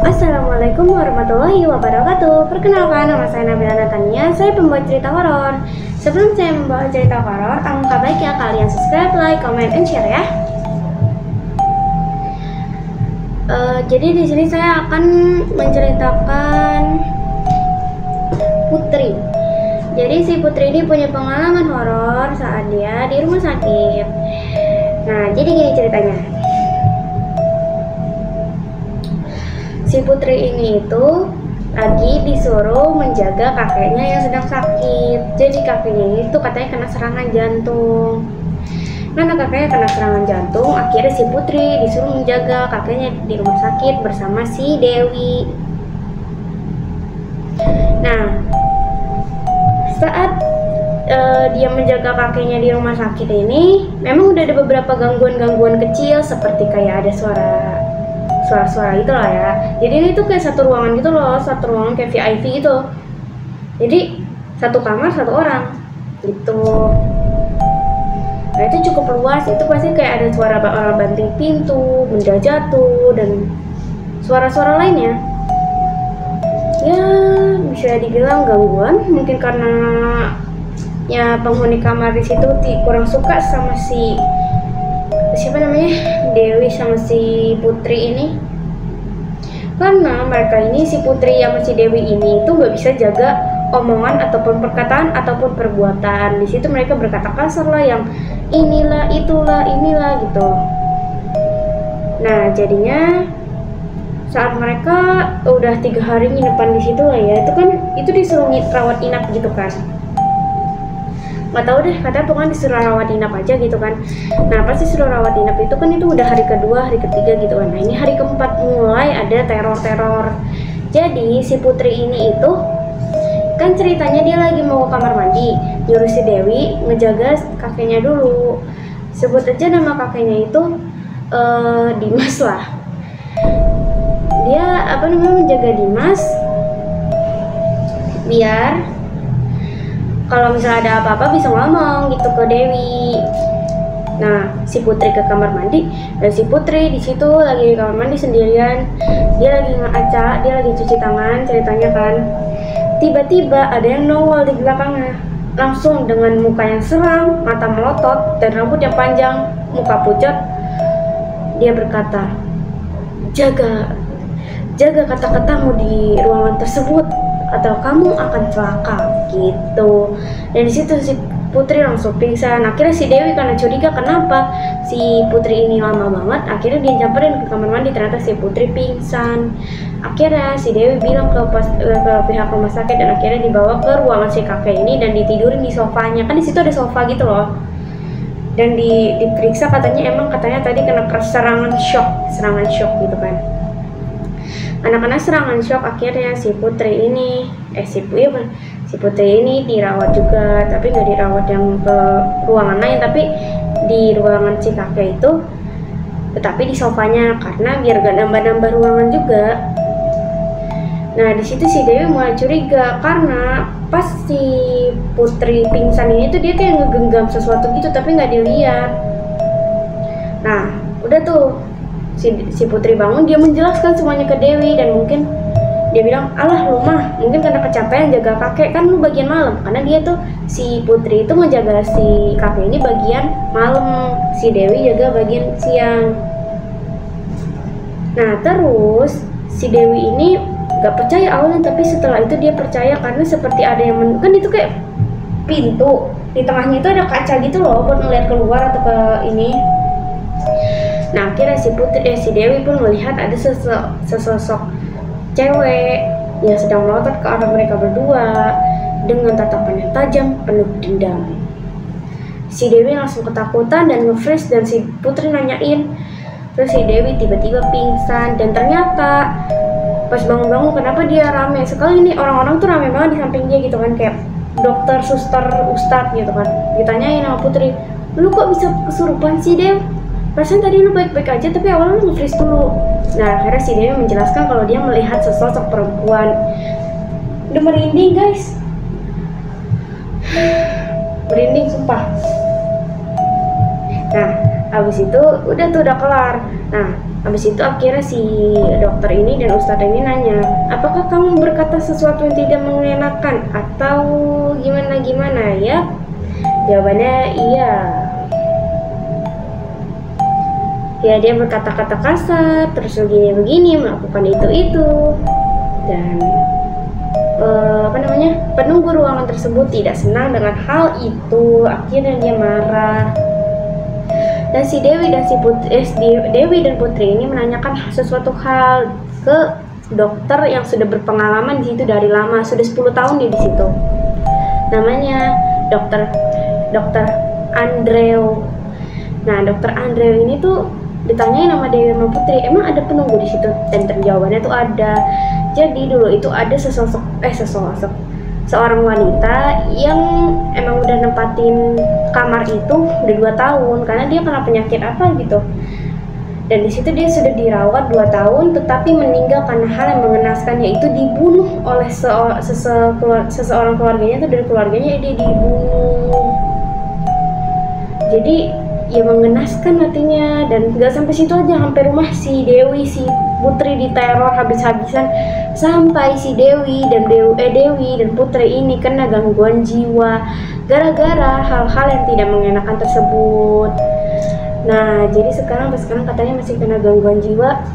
Assalamualaikum warahmatullahi wabarakatuh. Perkenalkan, nama saya Nabila Natania. Saya pembawa cerita horor. Sebelum saya membawa cerita horor, alangkah baiknya kalian subscribe, like, comment, and share ya. Jadi di sini saya akan menceritakan Putri. Jadi si Putri ini punya pengalaman horor saat dia di rumah sakit. Nah, jadi gini ceritanya. Si Putri ini itu lagi disuruh menjaga kakeknya yang sedang sakit. Jadi kakeknya itu katanya kena serangan jantung. Karena kakeknya kena serangan jantung, akhirnya si Putri disuruh menjaga kakeknya di rumah sakit bersama si Dewi. Nah, saat dia menjaga kakeknya di rumah sakit ini, memang udah ada beberapa gangguan-gangguan kecil seperti kayak ada suara-suara gitu lah ya. Jadi ini tuh kayak satu ruangan gitu loh, satu ruangan kayak VIP gitu. Jadi satu kamar satu orang gitu. Nah itu cukup luas, itu pasti kayak ada suara orang banting pintu, benda jatuh, dan suara-suara lainnya. Ya bisa dibilang gangguan, mungkin karena ya penghuni kamar di situ kurang suka sama si siapa namanya, Dewi sama si Putri ini. Karena mereka ini, si Putri sama si Dewi ini itu nggak bisa jaga omongan ataupun perkataan ataupun perbuatan. Di situ mereka berkata kasar lah, yang inilah itulah inilah gitu. Nah jadinya saat mereka udah 3 hari nginepan di situ lah ya, itu kan itu disuruh rawat inap gitu kan. Nggak tahu deh, katanya pokoknya disuruh rawat inap aja gitu kan. Nah pasti disuruh rawat inap itu kan itu udah hari kedua, hari ketiga gitu kan. Nah ini hari keempat mulai ada teror-teror. Jadi si Putri ini itu kan ceritanya dia lagi mau ke kamar mandi, nyuruh si Dewi ngejaga kakeknya dulu. Sebut aja nama kakeknya itu Dimas lah. Dia menjaga Dimas biar kalau misalnya ada apa-apa bisa ngomong gitu ke Dewi. Nah, si Putri ke kamar mandi, dan si Putri di situ lagi di kamar mandi sendirian. Dia lagi ngaca, dia lagi cuci tangan ceritanya kan. Tiba-tiba ada yang nongol di belakangnya. Langsung dengan muka yang seram, mata melotot, dan rambut yang panjang, muka pucat. Dia berkata, "Jaga kata-katamu di ruangan tersebut, atau kamu akan celaka," gitu. Dan di situ si Putri langsung pingsan. Akhirnya si Dewi karena curiga kenapa si Putri ini lama banget, akhirnya dia nyamperin ke kamar mandi, ternyata si Putri pingsan. Akhirnya si Dewi bilang ke pihak rumah sakit, dan akhirnya dibawa ke ruangan si kakek ini dan ditidurin di sofanya. Kan di situ ada sofa gitu loh. Dan diperiksa, katanya tadi kena serangan shock gitu kan. Anak-anak serangan shock, akhirnya si Putri ini si Putri ini dirawat juga, tapi nggak dirawat yang ke ruangan lain, tapi di ruangan si kakek itu, tetapi di sofanya, karena biar gak nambah-nambah ruangan juga. Nah di situ si Dewi mulai curiga, karena pas si Putri pingsan ini tuh dia kayak ngegenggam sesuatu gitu, tapi nggak dilihat. Nah udah tuh si Putri bangun, dia menjelaskan semuanya ke Dewi, dan mungkin dia bilang, "Alah lu mah mungkin karena kecapean jaga kakek, kan lu bagian malam." Karena dia tuh, si Putri itu ngejaga si kakek ini bagian malam, si Dewi jaga bagian siang. Nah terus si Dewi ini gak percaya awalnya, tapi setelah itu dia percaya, karena seperti ada yang kan itu kayak pintu, di tengahnya itu ada kaca gitu loh buat ngeliat keluar atau ke ini. Nah akhirnya si Dewi pun melihat ada sesosok cewek yang sedang melotot ke arah mereka berdua dengan tatapan yang tajam penuh dendam. Si Dewi langsung ketakutan dan nge-freeze, dan si Putri nanyain. Terus si Dewi tiba-tiba pingsan, dan ternyata pas bangun-bangun kenapa dia rame sekali nih, orang-orang tuh rame banget di samping dia gitu kan, kayak dokter, suster, ustadz gitu kan. Ditanyain sama Putri, "Lu kok bisa kesurupan sih, Dew? Perasaan tadi lu baik-baik aja, tapi awalnya lu nge-freeze dulu." Nah akhirnya si Dewi menjelaskan kalau dia melihat sesosok perempuan. Udah merinding guys, merinding sumpah. Nah Habis itu udah kelar. Nah, habis itu akhirnya si dokter ini dan ustadz ini nanya, apakah kamu berkata sesuatu yang tidak mengenakan atau gimana ya? Jawabannya iya. Ya, dia berkata-kata kasar, terus begini melakukan itu dan penunggu ruangan tersebut tidak senang dengan hal itu. Akhirnya dia marah. Dan si Dewi dan Putri ini menanyakan sesuatu hal ke dokter yang sudah berpengalaman di situ dari lama, sudah 10 tahun dia di situ. Namanya dokter Andreu. Nah, dokter Andreu ini tuh ditanyain sama Dewi sama Putri, emang ada penunggu di situ? Dan terjawabannya tuh ada. Jadi dulu itu ada seorang wanita yang emang udah nempatin kamar itu udah 2 tahun karena dia kena penyakit apa gitu. Dan di situ dia sudah dirawat 2 tahun tetapi meninggal karena hal yang mengenaskan, yaitu dibunuh oleh seseorang keluarganya. Itu dari keluarganya dia dibunuh. Jadi ya mengenaskan matinya. Dan gak sampai situ aja, sampai rumah si Dewi, si Putri diteror habis-habisan, sampai si Dewi dan Putri ini kena gangguan jiwa gara-gara hal-hal yang tidak mengenakan tersebut. Nah, jadi sekarang katanya masih kena gangguan jiwa.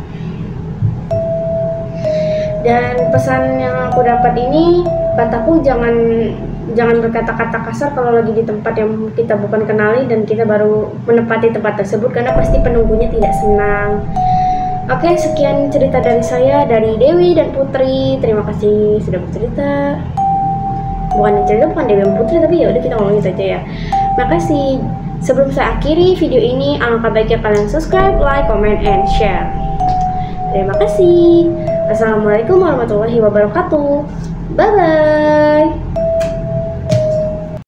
Dan pesan yang aku dapat ini, kataku jangan berkata-kata kasar kalau lagi di tempat yang kita bukan kenali dan kita baru menempati tempat tersebut, karena pasti penunggunya tidak senang. Oke, sekian cerita dari saya, dari Dewi dan Putri. Terima kasih sudah bercerita. Bukan Dewi dan Putri, tapi ya udah kita ngomongin saja ya. Makasih. Sebelum saya akhiri video ini, alangkah baiknya kalian subscribe, like, comment, and share. Terima kasih. Assalamualaikum warahmatullahi wabarakatuh. Bye bye.